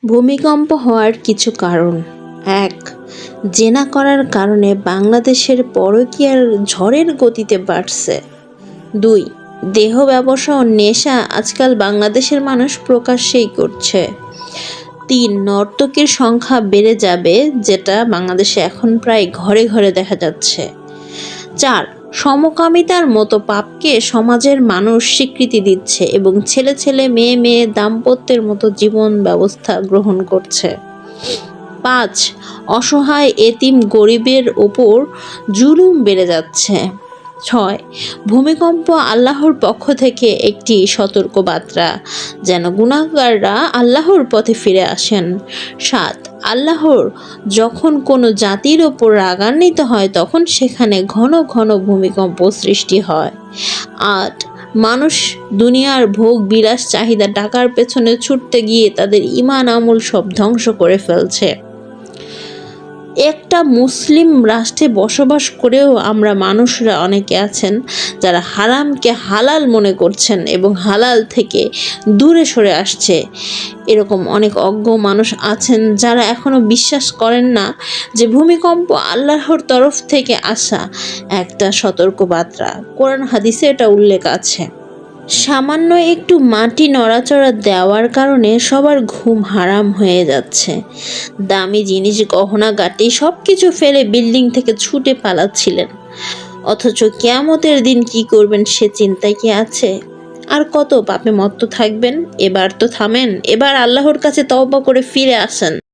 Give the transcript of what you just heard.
ভূমিকম্প হওয়ার কিছু কারণ। ১. জেনা করার কারণে বাংলাদেশের পরকীয়ার ঝড়ের গতিতে বাড়ছে। ২. দেহ ব্যবসা ও নেশা আজকাল বাংলাদেশের মানুষ প্রকাশ্যেই করছে। ৩. নর্তকীর সংখ্যা বেড়ে যাবে, যেটা বাংলাদেশে এখন প্রায় ঘরে ঘরে দেখা যাচ্ছে। ৪. সমকামিতার মতো পাপকে সমাজের মানুষ স্বীকৃতি দিচ্ছে এবং ছেলে ছেলে মেয়ে মেয়ে দাম্পত্যের মতো জীবন ব্যবস্থা গ্রহণ করছে। ৫. অসহায় এতিম গরিবের ওপর জুলুম বেড়ে যাচ্ছে। ৬. ভূমিকম্প আল্লাহর পক্ষ থেকে একটি সতর্কবার্তা, যেন গুনাহগাররা আল্লাহর পথে ফিরে আসেন। ৭. আল্লাহর যখন কোনো জাতির ওপর রাগান্বিত হয় তখন সেখানে ঘন ঘন ভূমিকম্প সৃষ্টি হয়। ৮. মানুষ দুনিয়ার ভোগ বিলাস চাহিদা টাকার পেছনে ছুটতে গিয়ে তাদের ঈমান আমল সব ধ্বংস করে ফেলছে। একটা মুসলিম রাষ্ট্রে বসবাস করেও আমরা মানুষরা অনেকে আছেন যারা হারামকে হালাল মনে করছেন এবং হালাল থেকে দূরে সরে আসছে। এরকম অনেক অজ্ঞ মানুষ আছেন যারা এখনো বিশ্বাস করেন না যে ভূমিকম্প আল্লাহর তরফ থেকে আসা একটা সতর্কবার্তা। কোরআন হাদিসে এটা উল্লেখ আছে। সামান্য একটু মাটি নড়াচড়া দেওয়ার কারণে সবার ঘুম হারাম হয়ে যাচ্ছে। দামি জিনিস গহনাগাটি সব কিছু ফেলে বিল্ডিং থেকে ছুটে পালাচ্ছিলেন, অথচ কিয়ামতের দিন কি করবেন সে চিন্তায় কি আছে? আর কত পাপে মত্ত থাকবেন? এবার তো থামেন, এবার আল্লাহর কাছে তওবা করে ফিরে আসেন।